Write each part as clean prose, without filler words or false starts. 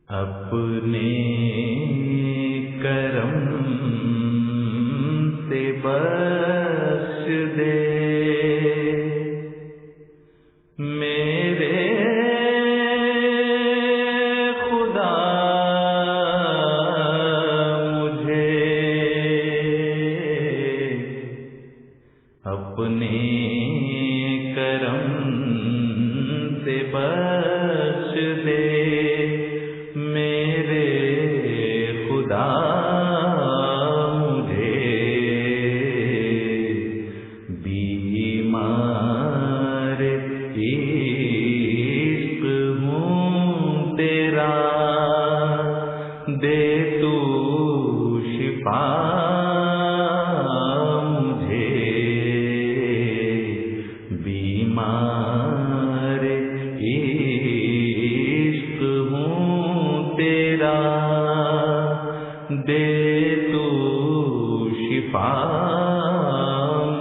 اپنے کرم سے بخش دے میرے خدا مجھے اپنے کرم سے بخش دے میرے خدا مجھے بیمار عشق ہوں تیرا دے تو شفا مجھے بیمار عشق ہوں تیرا دے تو شفا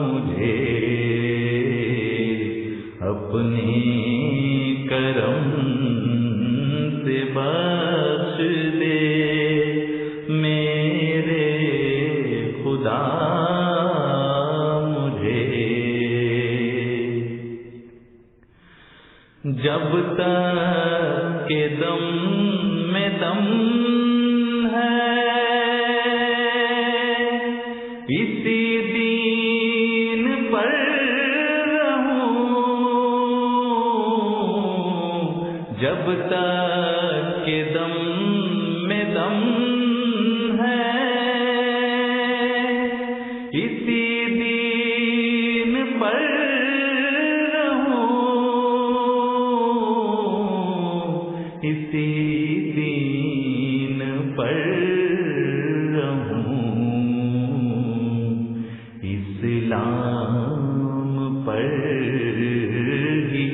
مجھے اپنے کرم سے بخش دے میرے خدا مجھے جب تک کہ دم میں دم ہے اسی دین پر رہوں جب تک کہ دم میں دم ہے اسی دین پر اسی دین پر رہوں اسلام پر ہی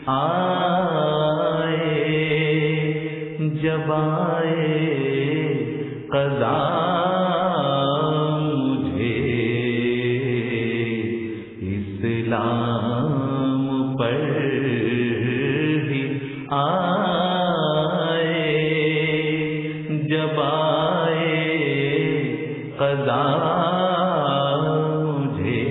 آئے جب آئے قضا مجھے اسلام پر ہی جب آئے قضا مجھے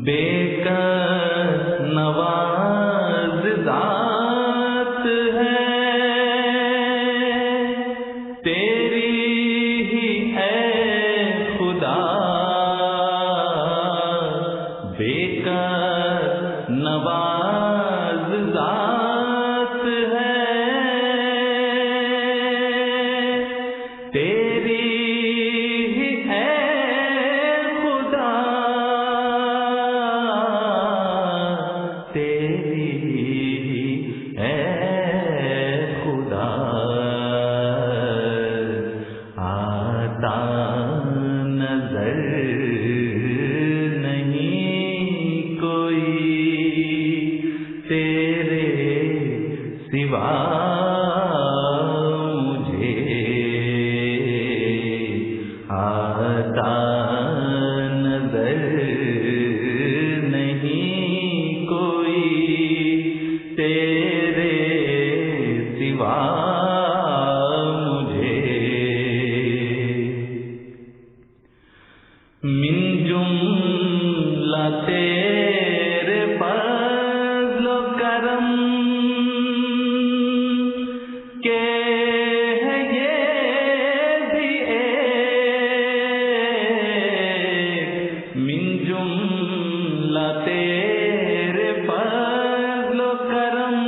بے کس نواز ذات ہے تیری ہی اے خدا بے کس نواز ذات ہے تیری ہی اے خدا تیری ہی اے خدا آتا نظر نہیں کوئی تیرے سوا مجھے آتا نظر نہیں کوئی تیرے سوا مجھے من جملہ تیرے فضل و کرم کے ہے یہ بھی ایک من جملہ تیرے فضل و کرم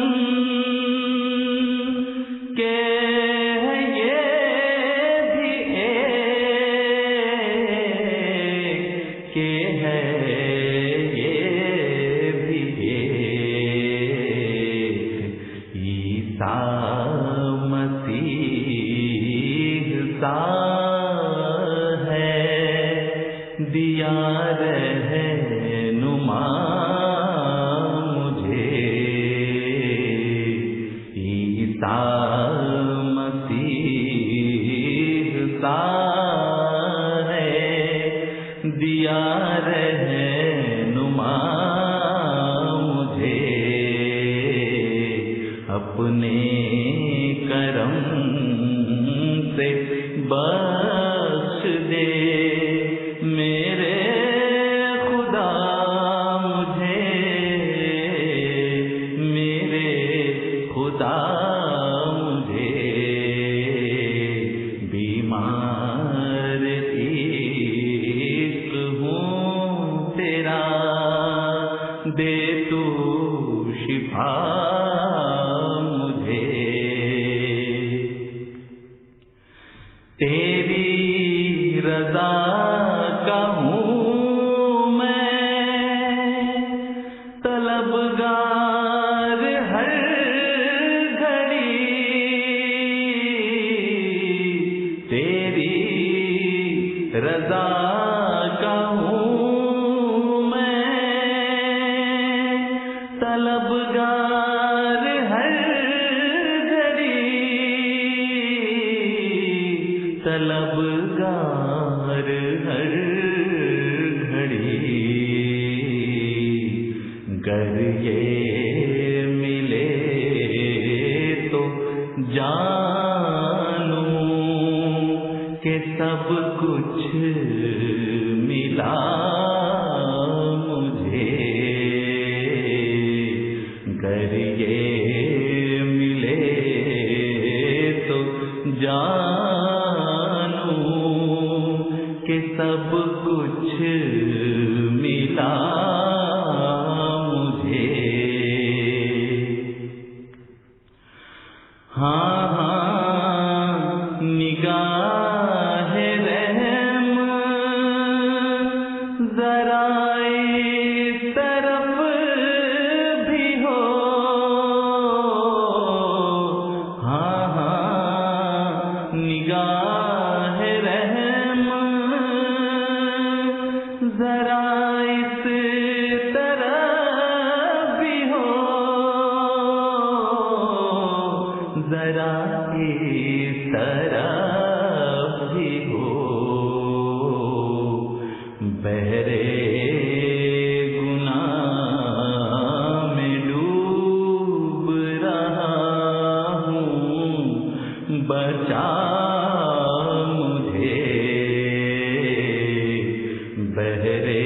اپنے کرم سے بخش دے میرے خدا مجھے، میرے خدا مجھے، بیمار عشق ہوں تیرا، دے تو شفا مجھے، تیری رضا کا ہوں میں طلبگار ہر گھڑی، تیری رضا کا ہوں میں طلبگار ہر گھڑی، طلبگار ہر گھڑی، گر یہ ملے تو جانوں کہ سب کچھ ملا مجھے، گر یہ ملے تو جانوں کہ سب کچھ ملا مجھے، ہاں ہاں نگاہ رحم ذرا اس طرف بھی ہو، ہاں ہاں نگاہ رحم ذرا اس طرف بھی ہو، ذرا اس طرف بھی ہو، بحرے گناہ میں ڈوب رہا ہوں، بچا مجھے، بحرے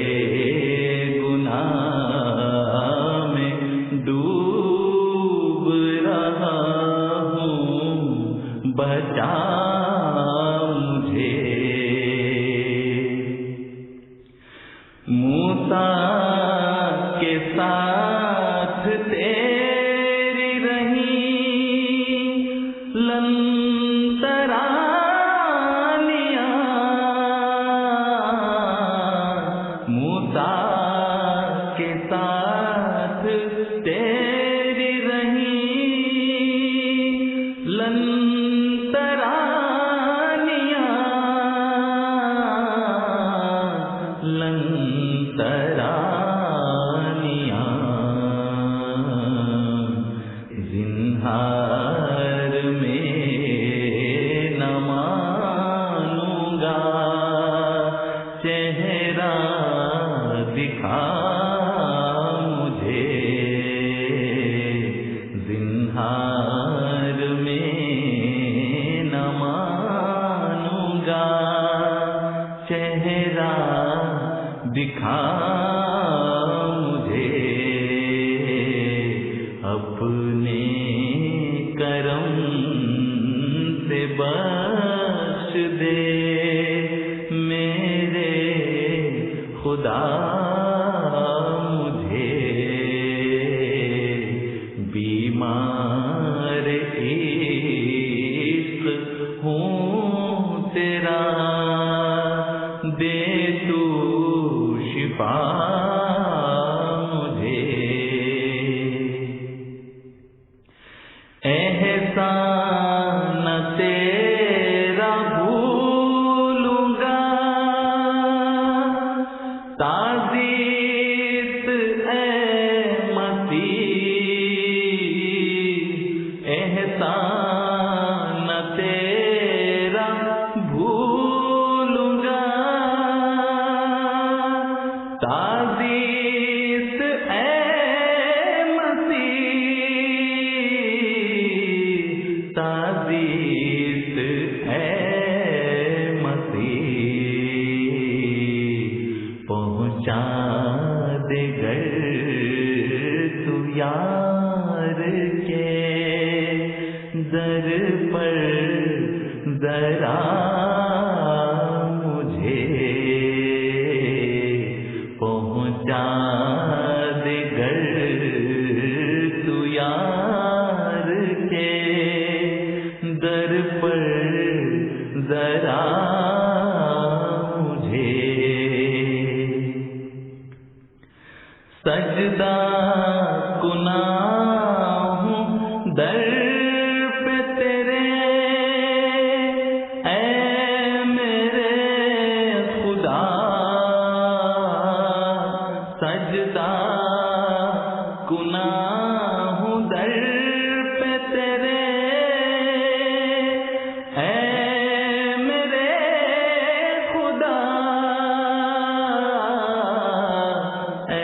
گناہ میں ڈوب رہا ہوں، بچا مجھے، موسیٰ کے ساتھ تیری رہی لن ترانیاں، موسیٰ کے ساتھ تیری رہی لن ترانیاں، لن ترانیاں، زنہار میں نہ مانوں گا، چہرہ دکھا مجھے، زنہار میں نہ مانوں گا، چہرہ دکھا مجھے، اپنے کرم سے بخش دے میرے خدا مجھے، بیمار عشق ہوں تیرا، دے تو شفا مجھے، احسان تیرا بھولوں گا، تعزیت اے مسیح، احسان تیرا بھولوں گا، تعزیت اے مسیح، یار کے در پر ذرا مجھے پہنچا دے گر تو یار کے در پر ذرا مجھے سجدہ کنا ہوں در پہ تیرے اے میرے خدا سجدہ کنا ہوں در پہ تیرے اے میرے خدا اے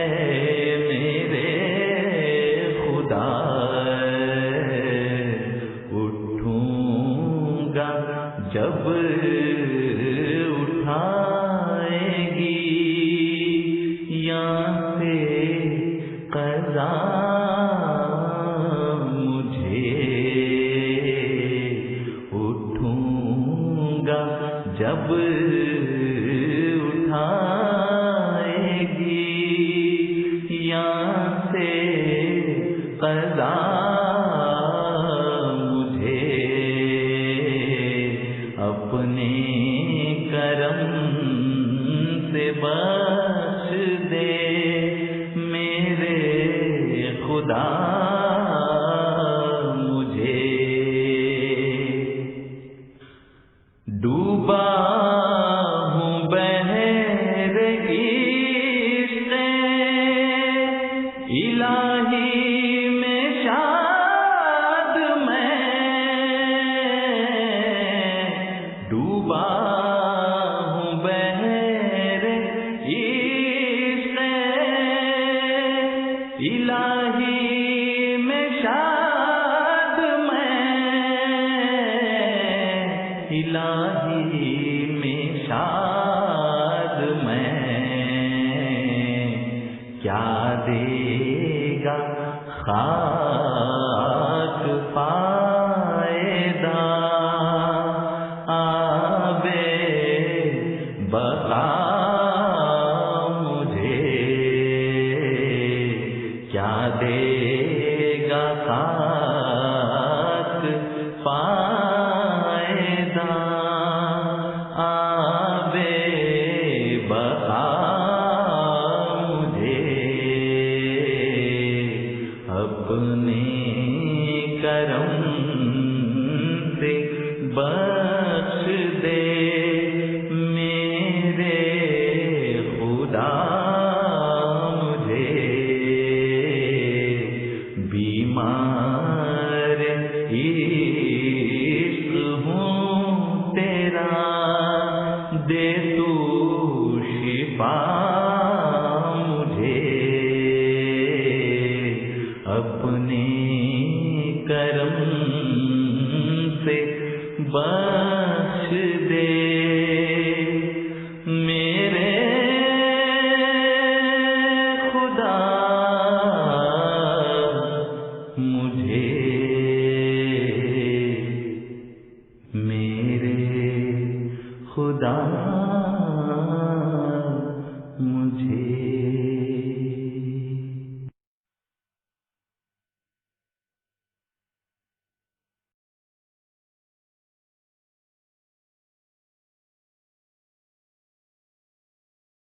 میرے خدا اٹھوں گا جب اٹھائے گی یہاں سے قضا مجھے اٹھوں گا جب اٹھائے گی یہاں سے قضا مجھے اپنے کرم سے بخش دے میرے خدا مجھے ڈوبا ہوں بحر عشق الہی میں شاد میں ڈوبا ہوں بحر عشق الہی میں شاد میں الہی میں شاد میں کیا دے گا خاک پائیدہ آبے بقا مجھے کیا دے گا خاک پائیدہ آبے بقا اپنے کرم سے بخش دے میرے خدا مجھے بیمار عشق ہوں تیرا دے تو شفا اپنے کرم سے بخش دے میرے خدا مجھے میرے خدا